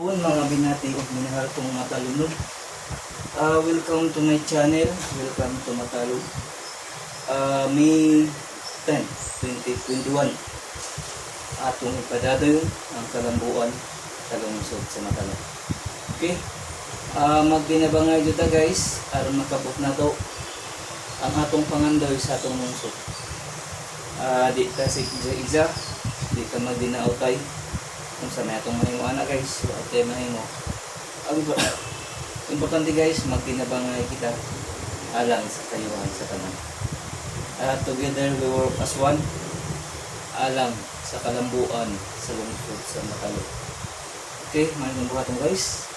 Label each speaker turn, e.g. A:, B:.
A: Mga binati ug minahal kong matalunod. Welcome to my channel. Welcome to Matalog. May 10, 2021. Atong ipadadoy ang kalambuan talungsod sa Matalog. Okay. Magdinabangay juta guys aron makabot na to ang atong pangandoy sa atong lungsod. Di ta si isa di ta magdinautay kung sa may atong mahimo ana guys, so atay mahimo. Ang importante guys, magdinabangay kita alang sa kayuhan sa tanan. Together we work as one alang sa kalambuan sa lungsod sa Matalog. Okay, maraming buhaton guys.